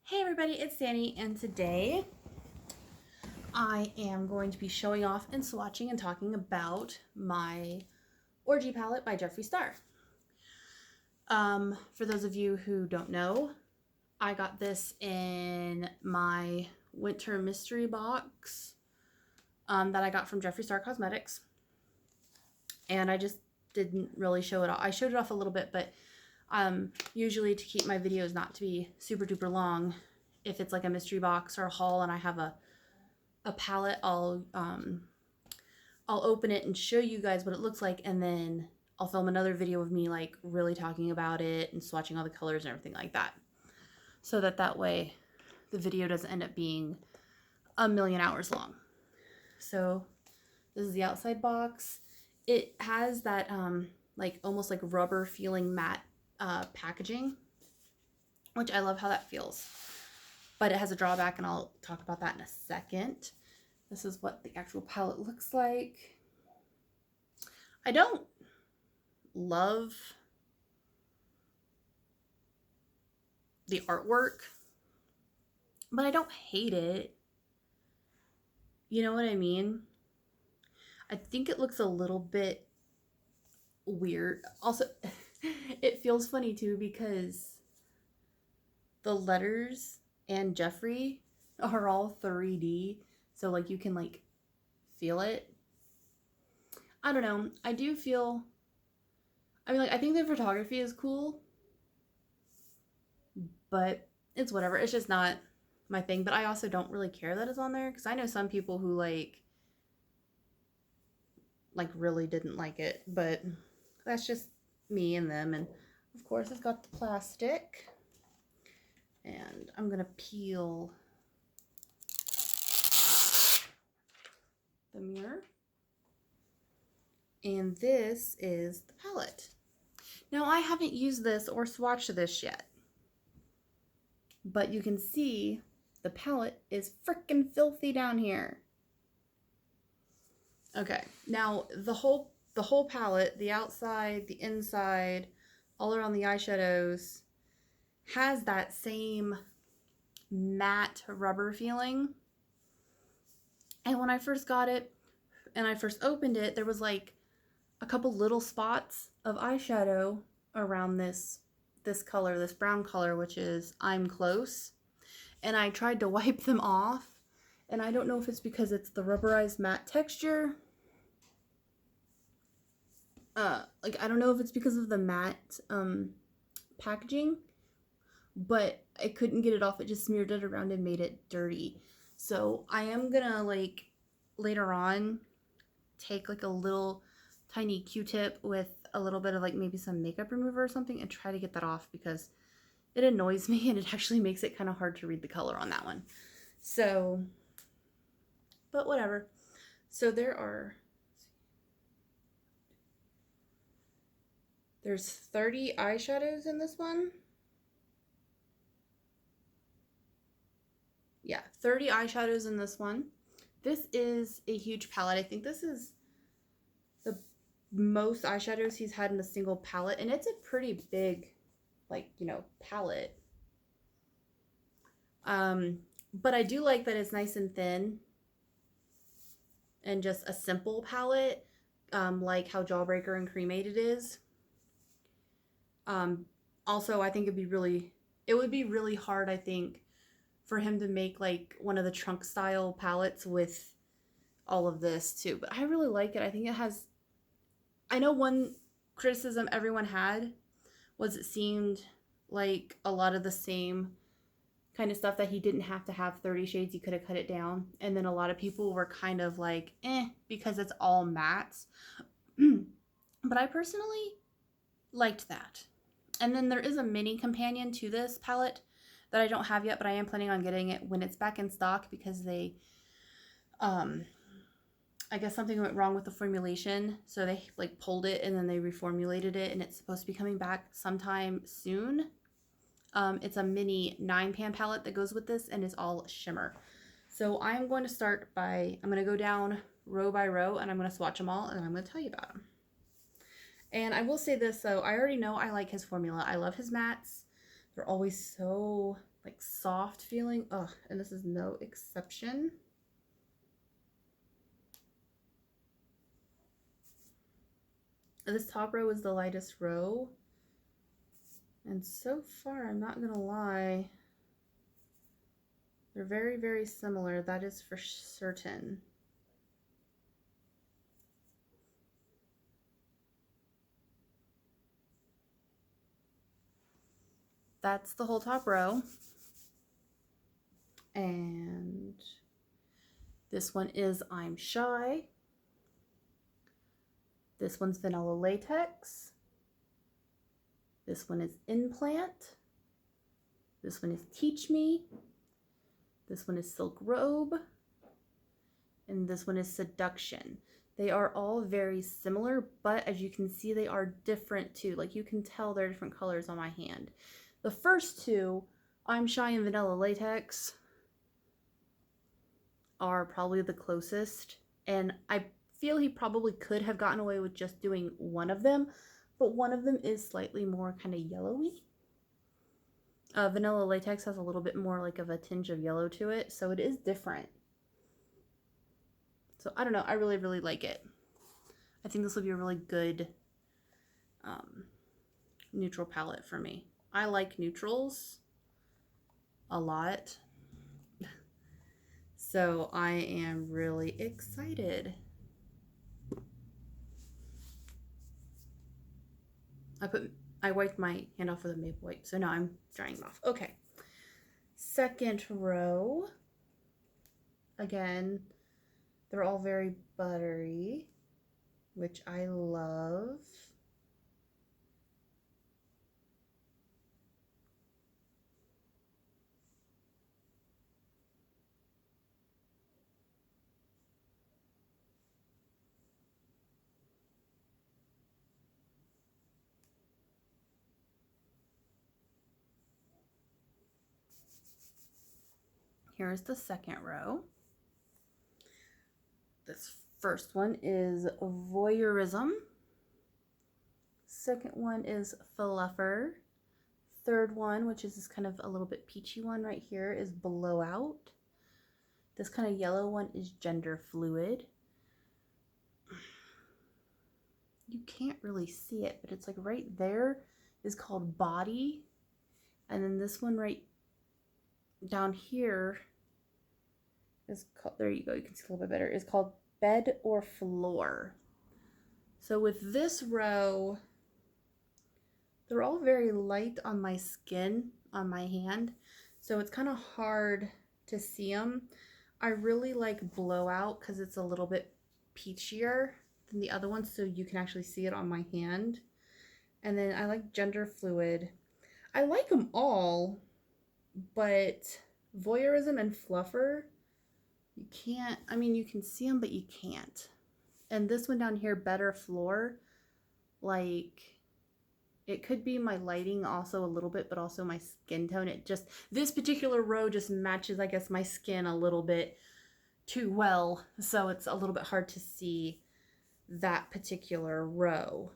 Hey everybody, it's Sandy, and today I am going to be showing off and swatching and talking about my Orgy palette by Jeffree Star. For those of you who don't know, I got this in my winter mystery box that I got from Jeffree Star Cosmetics, and I just didn't really show it off. I showed it off a little bit, but usually to keep my videos not to be super duper long, if it's like a mystery box or a haul and I have a palette, I'll open it and show you guys what it looks like, and then I'll film another video of me like really talking about it and swatching all the colors and everything like that, so that way the video doesn't end up being a million hours long. So this is the outside box. It has that like almost like rubber feeling matte packaging, which I love how that feels. But it has a drawback, and I'll talk about that in a second. This is what the actual palette looks like. I don't love the artwork, but I don't hate it. You know what I mean? I think it looks a little bit weird. Also, it feels funny too because the letters and Jeffree are all 3D, so like you can like feel it. I don't know. I do feel, I mean, like, I think the photography is cool, but it's whatever. It's just not my thing. But I also don't really care that it's on there, because I know some people who like really didn't like it, but that's just me and them. And of course it's got the plastic, and I'm gonna peel the mirror. And this is the palette. Now, I haven't used this or swatched this yet, but you can see the palette is freaking filthy down here. Okay, now the whole palette, the outside, the inside, all around the eyeshadows, has that same matte rubber feeling. And when I first got it and I first opened it, there was like a couple little spots of eyeshadow around this color, this brown color, which is I'm Close. And I tried to wipe them off, and I don't know if it's because it's the rubberized matte texture. Like, I don't know if it's because of the matte packaging, but I couldn't get it off. It just smeared it around and made it dirty. So I am gonna, like, later on take like a little tiny Q-tip with a little bit of like maybe some makeup remover or something and try to get that off, because it annoys me and it actually makes it kind of hard to read the color on that one. So, but whatever. So there's 30 eyeshadows in this one. Yeah, 30 eyeshadows in this one. This is a huge palette. I think this is the most eyeshadows he's had in a single palette, and it's a pretty big, like, you know, palette. But I do like that it's nice and thin and just a simple palette, like how Jawbreaker and Cremated is. Also, I think it would be really hard, I think, for him to make like one of the trunk style palettes with all of this too. But I really like it. I think it has, I know one criticism everyone had was it seemed like a lot of the same kind of stuff, that he didn't have to have 30 shades, he could have cut it down. And then a lot of people were kind of like, because it's all mattes. But I personally liked that. And then there is a mini companion to this palette that I don't have yet, but I am planning on getting it when it's back in stock, because they, I guess something went wrong with the formulation, so they like pulled it and then they reformulated it, and it's supposed to be coming back sometime soon. It's a mini 9-pan palette that goes with this, and it's all shimmer. So I'm going to start by, I'm going to go down row by row, and I'm going to swatch them all, and I'm going to tell you about them. And I will say this, though, I already know I like his formula. I love his mattes. They're always so like soft feeling. Oh, and this is no exception. This top row is the lightest row. And so far, I'm not gonna lie, they're very, very similar. That is for certain. That's the whole top row. And this one is I'm Shy. This one's Vanilla Latex. This one is Implant. This one is Teach Me. This one is Silk Robe. And this one is Seduction. They are all very similar, but as you can see, they are different too. Like, you can tell they're different colors on my hand. The first two, I'm Shy and Vanilla Latex, are probably the closest. And I feel he probably could have gotten away with just doing one of them, but one of them is slightly more kind of yellowy. Vanilla Latex has a little bit more like of a tinge of yellow to it, so it is different. So I don't know, I really, really like it. I think this will be a really good neutral palette for me. I like neutrals a lot. So I am really excited. I wiped my hand off with a maple wipe, so now I'm drying it off. Okay. Second row. Again, they're all very buttery, which I love. Here's the second row. This first one is Voyeurism. Second one is Fluffer. Third one, which is this kind of a little bit peachy one right here, is Blowout. This kind of yellow one is Gender Fluid. You can't really see it, but it's like right there is called Body. And then this one right down here is called, there you go, you can see a little bit better, is called Bed or Floor. So with this row, they're all very light on my skin, on my hand, so it's kind of hard to see them. I really like Blowout because it's a little bit peachier than the other ones, so you can actually see it on my hand. And then I like Gender Fluid. I like them all, but Voyeurism and Fluffer, you can't, I mean, you can see them, but you can't. And this one down here, Better Floor, like, it could be my lighting also a little bit, but also my skin tone. It just, this particular row just matches, I guess, my skin a little bit too well. So it's a little bit hard to see that particular row.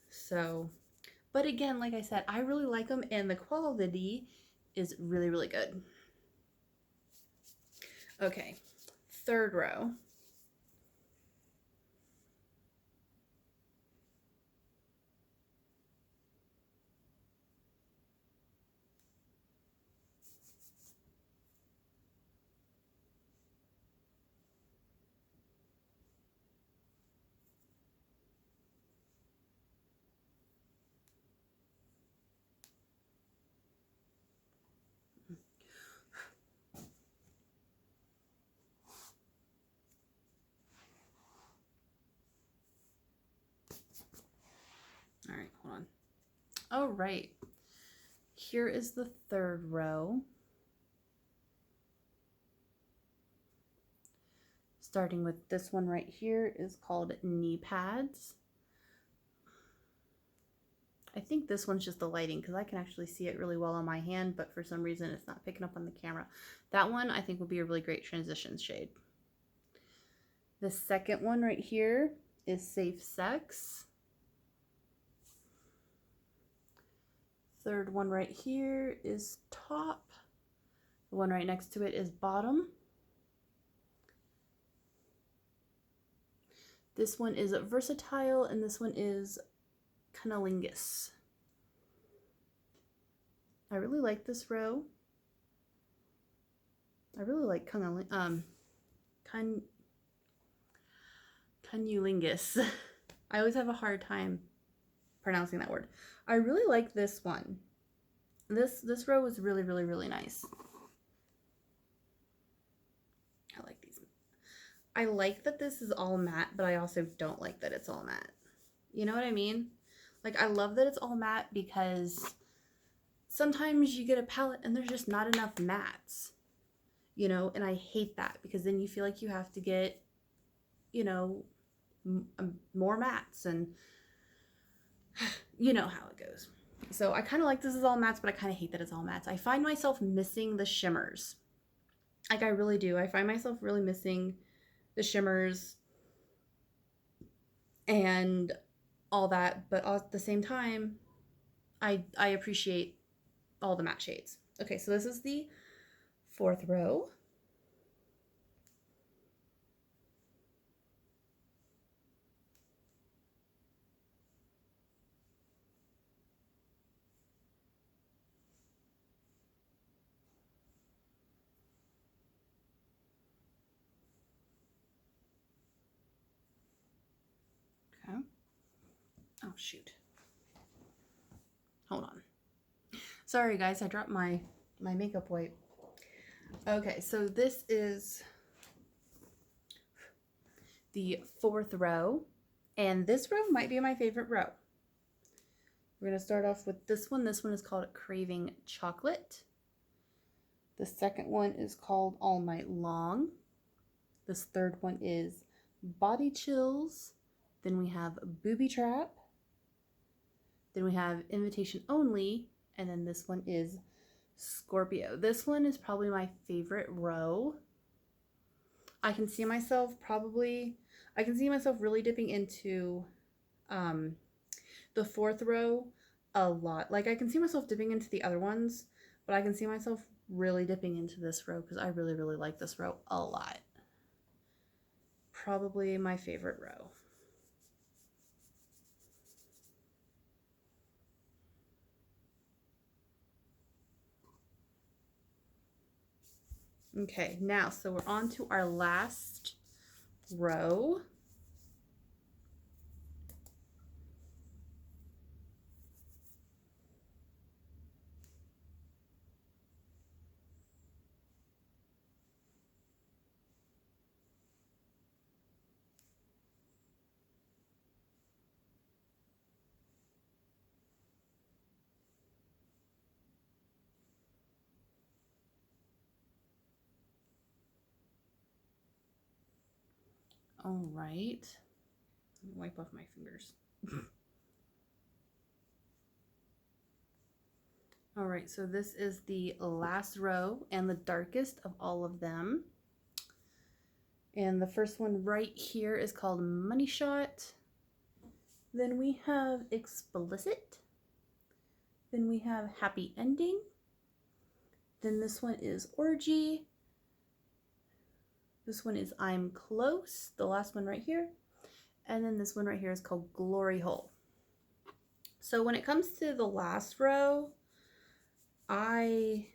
So, but again, like I said, I really like them and the quality is really, really good. Okay, third row. All right, hold on. All right, here is the third row. Starting with this one right here is called Knee Pads. I think this one's just the lighting because I can actually see it really well on my hand, but for some reason it's not picking up on the camera. That one I think will be a really great transition shade. The second one right here is Safe Sex. Third one right here is Top. The one right next to it is bottom. This one is versatile, and this one is cunnilingus. I really like this row. I really like cunnilingus. I always have a hard time pronouncing that word. I really like this one. This row is really, really, really nice. I like these. I like that this is all matte, but I also don't like that it's all matte. You know what I mean? Like, I love that it's all matte because sometimes you get a palette and there's just not enough mattes, you know, and I hate that because then you feel like you have to get, you know, more mattes, and you know how it goes. So I kind of like this is all mattes, but I kind of hate that it's all mattes. I find myself missing the shimmers. Like, I really do. I find myself really missing the shimmers and all that, but at the same time, I appreciate all the matte shades. Okay, so this is the 4th row. Okay. Oh, shoot. Hold on. Sorry, guys, I dropped my makeup wipe. Okay, so this is the 4th row, and this row might be my favorite row. We're going to start off with this one. This one is called Craving Chocolate. The second one is called All Night Long. This third one is Body Chills. Then we have Booby Trap. Then we have Invitation Only. And then this one is Scorpio. This one is probably my favorite row. I can see myself really dipping into the 4th row a lot. Like, I can see myself dipping into the other ones, but I can see myself really dipping into this row because I really, really like this row a lot. Probably my favorite row. Okay, now, so we're on to our last row. All right. Let me wipe off my fingers. All right, so this is the last row and the darkest of all of them. And the first one right here is called Money Shot. Then we have Explicit. Then we have Happy Ending. Then this one is Orgy. This one is I'm Close, the last one right here. And then this one right here is called Glory Hole. So when it comes to the last row, I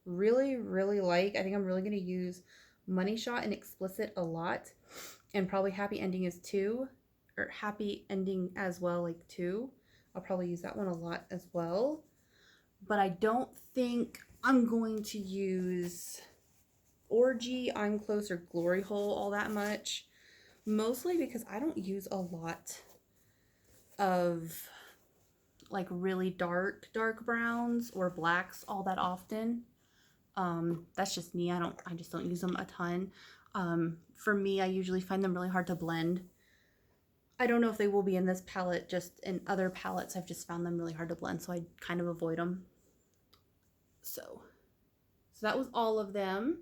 really, really like, I think I'm really going to use Money Shot and Explicit a lot. And probably Happy Ending is 2. Or Happy Ending as well, like 2. I'll probably use that one a lot as well. But I don't think I'm going to use Orgy, I'm Close, or Glory Hole all that much. Mostly because I don't use a lot of like really dark browns or blacks all that often. That's just me. I just don't use them a ton. For me, I usually find them really hard to blend. I don't know if they will be in this palette, just in other palettes I've just found them really hard to blend, so I kind of avoid them. So that was all of them.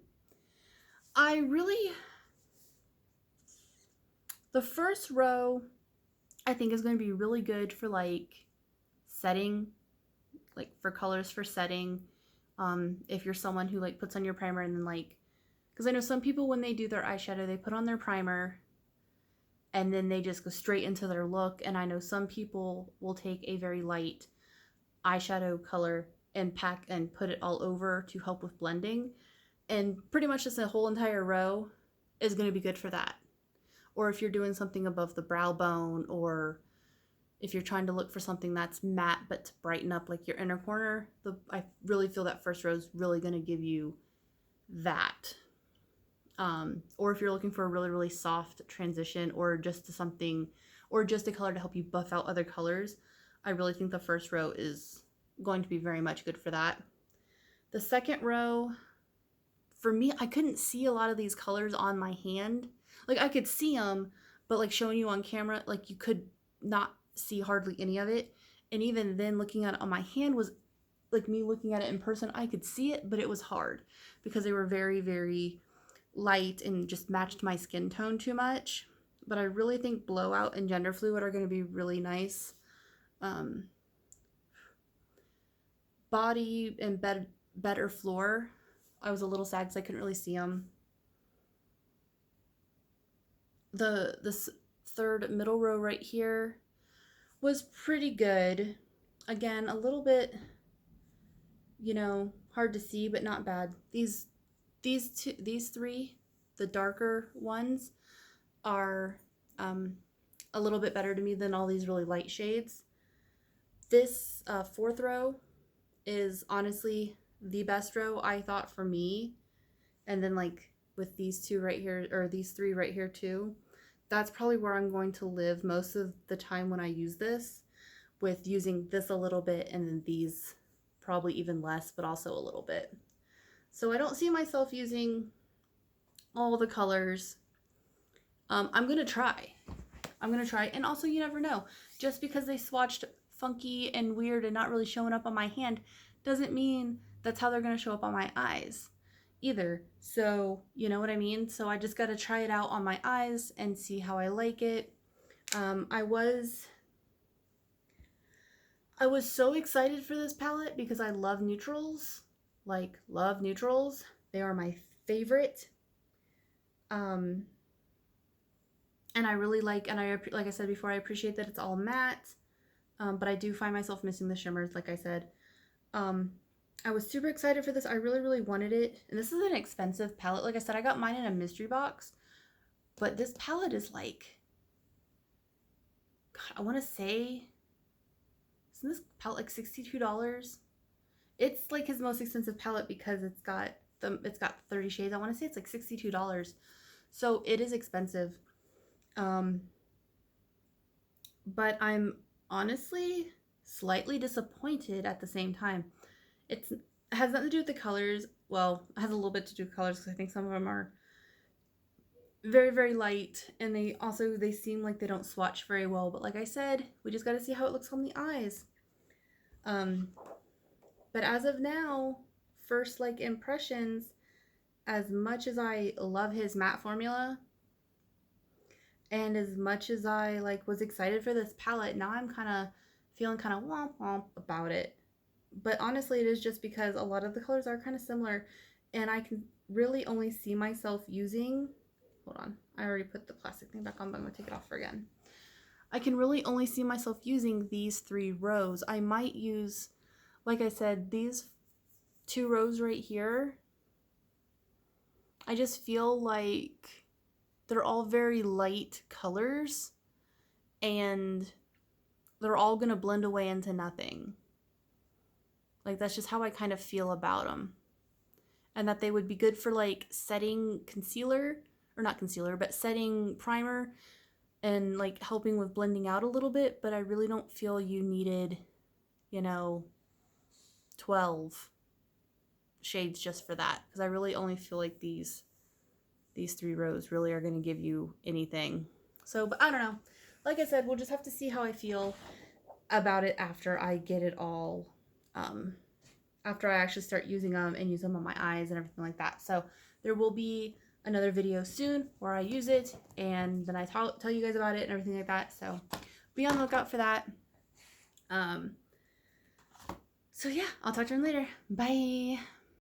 The first row I think is going to be really good for like setting, like for colors for setting, If you're someone who like puts on your primer and then like, because I know some people when they do their eyeshadow, they put on their primer and then they just go straight into their look. And I know some people will take a very light eyeshadow color and pack and put it all over to help with blending. And pretty much just a whole entire row is going to be good for that. Or if you're doing something above the brow bone, or if you're trying to look for something that's matte but to brighten up like your inner corner, I really feel that first row is really going to give you that. Or if you're looking for a really, really soft transition, or just to something, or just a color to help you buff out other colors, I really think the first row is going to be very much good for that. The second row, for me, I couldn't see a lot of these colors on my hand. Like I could see them, but like showing you on camera, like you could not see hardly any of it. And even then looking at it on my hand was like me looking at it in person, I could see it, but it was hard because they were very, very light and just matched my skin tone too much. But I really think Blowout and Gender Fluid are going to be really nice. Body and Better Floor, I was a little sad because I couldn't really see them. This third middle row right here was pretty good. Again, a little bit, you know, hard to see, but not bad. These three, the darker ones, are a little bit better to me than all these really light shades. This fourth row is honestly the best row, I thought, for me. And then like with these two right here, or these three right here too, that's probably where I'm going to live most of the time when I use this, with using this a little bit and then these probably even less, but also a little bit. So I don't see myself using all the colors. I'm going to try. And also, you never know. Just because they swatched funky and weird and not really showing up on my hand doesn't mean that's how they're going to show up on my eyes either. So, you know what I mean? So I just got to try it out on my eyes and see how I like it. I was so excited for this palette because I love neutrals. Like, love neutrals. They are my favorite. And I really like, and like I said before, I appreciate that it's all matte. But I do find myself missing the shimmers, like I said. I was super excited for this. I really, really wanted it. And this is an expensive palette. Like I said, I got mine in a mystery box. But this palette is like, God, I want to say, isn't this palette like $62? It's like his most expensive palette because it's got 30 shades. I want to say it's like $62. So it is expensive. But I'm honestly slightly disappointed at the same time. It has nothing to do with the colors. Well, it has a little bit to do with colors because I think some of them are very, very light, and they seem like they don't swatch very well. But like I said, we just got to see how it looks on the eyes. But as of now, first like impressions, as much as I love his matte formula, and as much as I like was excited for this palette, now I'm kind of feeling kind of womp womp about it. But honestly, it is just because a lot of the colors are kind of similar, and I can really only see myself using, hold on, I already put the plastic thing back on, but I'm going to take it off again. I can really only see myself using these 3 rows. I might use, like I said, these 2 rows right here. I just feel like they're all very light colors, and they're all going to blend away into nothing. Like, that's just how I kind of feel about them. And that they would be good for, like, setting concealer, or not concealer, but setting primer and, like, helping with blending out a little bit. But I really don't feel you needed, you know, 12 shades just for that. Because I really only feel like these 3 rows really are going to give you anything. So, but I don't know. Like I said, we'll just have to see how I feel about it after I get it all, after I actually start using them and use them on my eyes and everything like that. So there will be another video soon where I use it, and then I tell you guys about it and everything like that. So be on the lookout for that. So So yeah, I'll talk to you later. Bye.